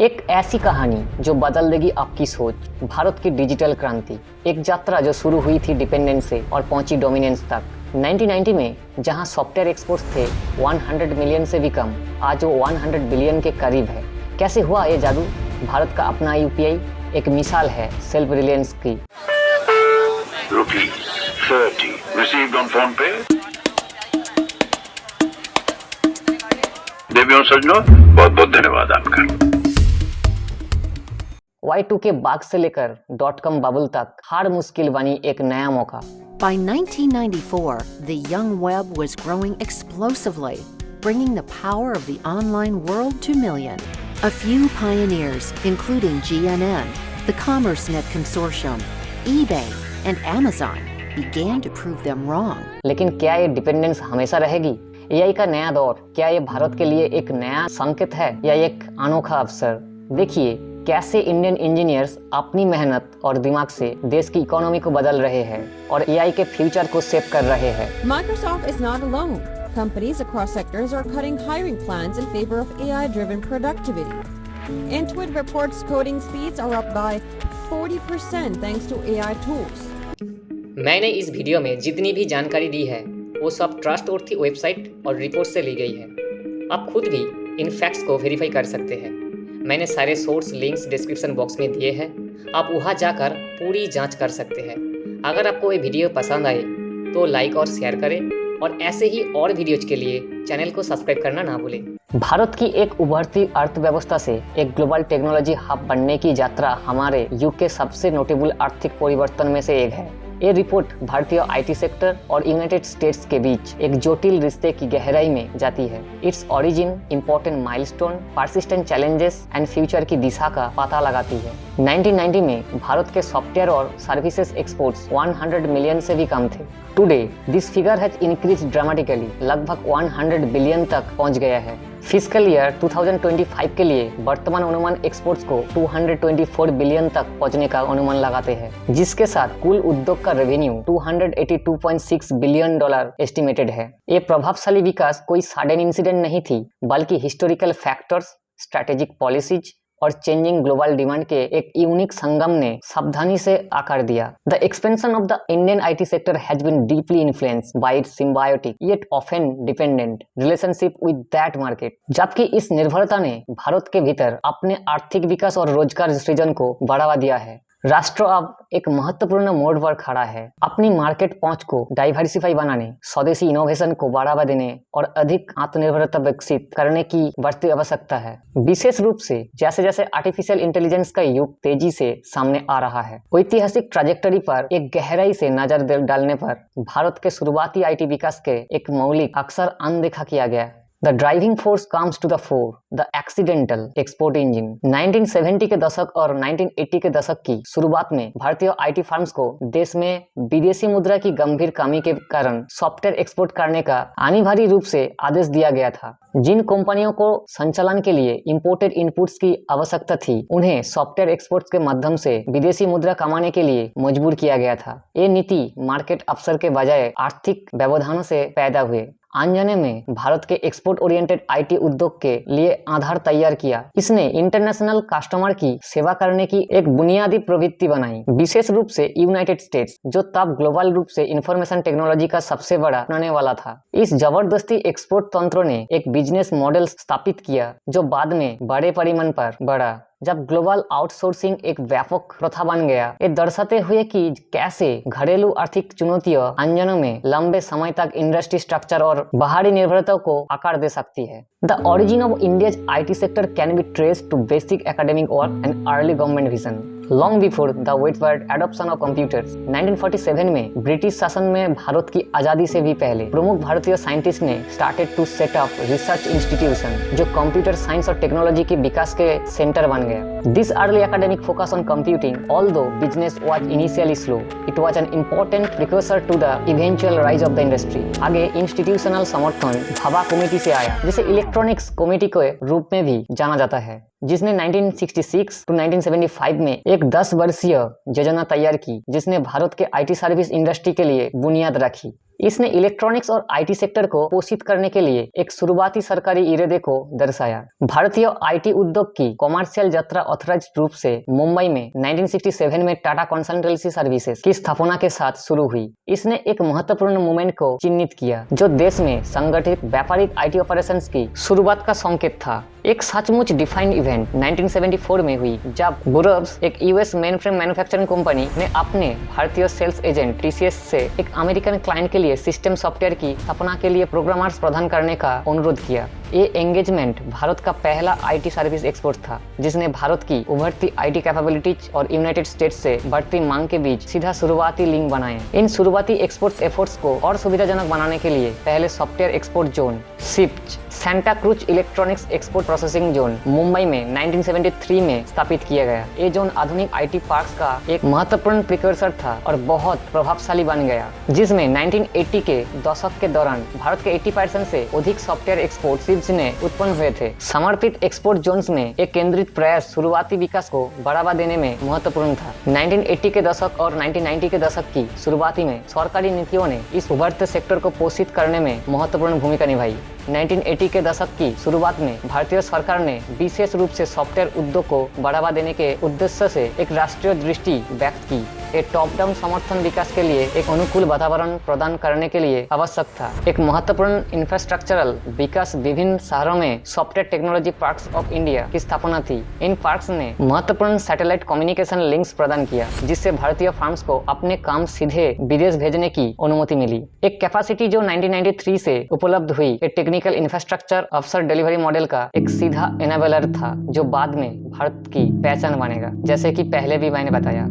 एक ऐसी कहानी जो बदल देगी आपकी सोच। भारत की डिजिटल क्रांति, एक यात्रा जो शुरू हुई थी डिपेंडेंस से और पहुंची डोमिनेंस तक। 1990 में जहां सॉफ्टवेयर एक्सपोर्ट्स थे 100 मिलियन से भी कम, आज वो 100 बिलियन के करीब है। कैसे हुआ ये जादू? भारत का अपना यूपीआई एक मिसाल है सेल्फ रिलायंस की। ₹30 received on phone पे। देवियों सज्जनों, बहुत बहुत धन्यवाद आपका। Y2K बाग से लेकर .com बबल तक हर मुश्किल बनी एक नया मौका। By 1994, the young web was growing explosively, bringing the power of the online world to millions. A few pioneers, including GNN, the CommerceNet Consortium, eBay, and Amazon, began to prove them wrong. लेकिन क्या ये dependence हमेशा रहेगी? AI का नया दौर, क्या ये भारत के लिए एक नया संकेत है या एक अनोखा अवसर? देखिए कैसे इंडियन इंजीनियर्स अपनी मेहनत और दिमाग से देश की इकोनॉमी को बदल रहे हैं और एआई के फ्यूचर को शेप कर रहे हैं। Microsoft is not alone. Companies across sectors are cutting hiring plans in favor of AI-driven productivity. Intuit reports coding speeds are up by 40% thanks to AI tools. मैंने इस वीडियो में जितनी भी जानकारी दी है वो सब ट्रस्टवर्थी वेबसाइट और रिपोर्ट से ली गई है। आप खुद भी इन फैक्ट्स को वेरीफाई कर सकते हैं। मैंने सारे सोर्स लिंक्स डिस्क्रिप्शन बॉक्स में दिए हैं, आप वहां जाकर पूरी जांच कर सकते हैं। अगर आपको ये वीडियो पसंद आए तो लाइक और शेयर करें और ऐसे ही और वीडियोज के लिए चैनल को सब्सक्राइब करना ना भूलें। भारत की एक उभरती अर्थव्यवस्था से एक ग्लोबल टेक्नोलॉजी हब बनने की यात्रा हमारे युग के सबसे नोटेबल आर्थिक परिवर्तन में से एक है। ये रिपोर्ट भारतीय आईटी सेक्टर और यूनाइटेड स्टेट्स के बीच एक जटिल रिश्ते की गहराई में जाती है। Its origin, important milestone, persistent challenges and future की दिशा का पता लगाती है। 1990 में भारत के सॉफ्टवेयर और सर्विसेज एक्सपोर्ट्स 100 मिलियन से भी कम थे। Today this figure has increased dramatically, लगभग 100 बिलियन तक पहुंच गया है। फिस्कल ईयर 2025 के लिए वर्तमान अनुमान एक्सपोर्ट्स को 224 बिलियन तक पहुंचने का अनुमान लगाते हैं, जिसके साथ कुल उद्योग का रेवेन्यू $282.6 बिलियन एस्टिमेटेड है। ये प्रभावशाली विकास कोई सडन इंसिडेंट नहीं थी, बल्कि हिस्टोरिकल फैक्टर्स, स्ट्रेटेजिक पॉलिसीज और चेंजिंग ग्लोबल डिमांड के एक यूनिक संगम ने सावधानी से आकार दिया। The expansion of the Indian IT sector has been deeply influenced by its symbiotic yet often dependent relationship with that market. जबकि इस निर्भरता ने भारत के भीतर अपने आर्थिक विकास और रोजगार सृजन को बढ़ावा दिया है। राष्ट्र अब एक महत्वपूर्ण मोड़ पर खड़ा है। अपनी मार्केट पहुंच को डाइवर्सिफाई बनाने, स्वदेशी इनोवेशन को बढ़ावा देने और अधिक आत्मनिर्भरता विकसित करने की बढ़ती आवश्यकता है। विशेष रूप से जैसे जैसे आर्टिफिशियल इंटेलिजेंस का युग तेजी से सामने आ रहा है। ऐतिहासिक ट्रैजेक्टरी पर एक गहराई से नजर डालने पर भारत के शुरुआती आईटी विकास के एक मौलिक अक्सर अनदेखा किया गया। The driving force comes to the fore, the accidental export engine। 1970 के दशक और 1980 के दशक की शुरुआत में भारतीय आईटी फर्म्स को देश में विदेशी मुद्रा की गंभीर कमी के कारण सॉफ्टवेयर एक्सपोर्ट करने का अनिवार्य रूप से आदेश दिया गया था। जिन कंपनियों को संचालन के लिए इंपोर्टेड इनपुट्स की आवश्यकता थी, उन्हें सॉफ्टवेयर एक्सपोर्ट्स के माध्यम से विदेशी मुद्रा कमाने के लिए मजबूर किया गया था। ये नीति मार्केट अवसर के बजाय आर्थिक व्यवधानों से पैदा हुए। अनजाने में भारत के एक्सपोर्ट ओरिएंटेड आईटी उद्योग के लिए आधार तैयार किया। इसने इंटरनेशनल कस्टमर की सेवा करने की एक बुनियादी प्रवृत्ति बनाई, विशेष रूप से यूनाइटेड स्टेट्स, जो तब ग्लोबल रूप से इंफॉर्मेशन टेक्नोलॉजी का सबसे बड़ा अपनाने वाला था। इस जबरदस्ती एक्सपोर्ट तंत्र ने एक बिजनेस मॉडल स्थापित किया जो बाद में बड़े परिमाण पर बढ़ा। जब ग्लोबल आउटसोर्सिंग एक व्यापक प्रथा बन गया, ये दर्शाते हुए कि कैसे घरेलू आर्थिक चुनौतियां अनजानों में लंबे समय तक इंडस्ट्री स्ट्रक्चर और बाहरी निर्भरता को आकार दे सकती है। The origin of India's IT sector can be traced to basic academic work and early government vision. Long before the widespread adoption of computers, 1947 में ब्रिटिश शासन में भारत की आजादी से भी पहले प्रमुख भारतीय साइंटिस्ट ने started to set up research institution जो कंप्यूटर साइंस और टेक्नोलॉजी के विकास के सेंटर बन गया। This early academic focus on computing, although business was initially slow, it was an important precursor to the eventual rise of the industry. आगे institutional समर्थन Bhabha committee से आया, जिसे इलेक्ट्रॉनिक्स कमेटी के रूप में भी जाना जाता है, जिसने 1966 टू 1975 में एक 10 वर्षीय योजना तैयार की, जिसने भारत के आईटी सर्विस इंडस्ट्री के लिए बुनियाद रखी। इसने इलेक्ट्रॉनिक्स और आईटी सेक्टर को पोषित करने के लिए एक शुरुआती सरकारी इरादे को दर्शाया। भारतीय आईटी उद्योग की कॉमर्शियल यात्रा ऑथराइज्ड रूप से मुंबई में 1967 में टाटा कंसल्टेंसी सर्विसेज की स्थापना के साथ शुरू हुई। इसने एक महत्वपूर्ण मूवमेंट को चिन्हित किया जो देश में संगठित व्यापारिक आईटी ऑपरेशंस की शुरुआत का संकेत था। एक सचमुच डिफाइंड इवेंट 1974 में हुई जब बुरब्स, एक यूएस मेनफ्रेम मैन्युफैक्चरिंग कंपनी, ने अपने भारतीय सेल्स एजेंट टीसीएस से एक अमेरिकन क्लाइंट के लिए सिस्टम सॉफ्टवेयर की स्थापना के लिए प्रोग्रामर्स प्रदान करने का अनुरोध किया। ये एंगेजमेंट भारत का पहला आईटी सर्विस एक्सपोर्ट था जिसने भारत की उभरती आईटी कैपेबिलिटीज और यूनाइटेड स्टेट्स से बढ़ती मांग के बीच सीधा शुरुआती लिंक बनाए। इन शुरुआती एक्सपोर्ट एफर्ट्स को और सुविधाजनक बनाने के लिए पहले सॉफ्टवेयर एक्सपोर्ट जोन सिप्च, Santacruz electronics export processing zone, Mumbai में 1973 में स्थापित किया गया। ये जोन आधुनिक आईटी पार्क्स का एक महत्वपूर्ण प्रिकर्सर था और बहुत प्रभावशाली बन गया, जिसमें 1980 के दशक के दौरान भारत के 80% से अधिक सॉफ्टवेयर एक्सपोर्ट सिप्च ने उत्पन्न हुए थे। समर्पित एक्सपोर्ट जोन्स में एक केंद्रित प्रयास शुरुआती विकास को बढ़ावा देने में महत्वपूर्ण था। 1980 के दशक और 1990 के दशक की शुरुआती में सरकारी नीतियों ने इस उभरते सेक्टर को पोषित करने में महत्वपूर्ण भूमिका निभाई। 1980 के दशक की शुरुआत में भारतीय सरकार ने विशेष रूप से सॉफ्टवेयर उद्योग को बढ़ावा देने के उद्देश्य से एक राष्ट्रीय दृष्टि व्यक्त की। एक टॉप डाउन समर्थन विकास के लिए एक अनुकूल वातावरण प्रदान करने के लिए आवश्यक था। एक महत्वपूर्ण इंफ्रास्ट्रक्चरल विकास विभिन्न शहरों में software technology parks of India की स्थापना थी। इन पार्क्स ने महत्वपूर्ण सैटेलाइट कम्युनिकेशन लिंक्स प्रदान किया जिससे भारतीय फर्म्स को अपने काम सीधे विदेश भेजने की अनुमति मिली। एक कैपेसिटी जो 1993 से उपलब्ध हुई एक टेक्निकल इंफ्रास्ट्रक्चर अफसर डिलीवरी मॉडल का एक सीधा एनेबलर था जो बाद में भारत की पहचान बनेगा, जैसे कि पहले भी मैंने बताया।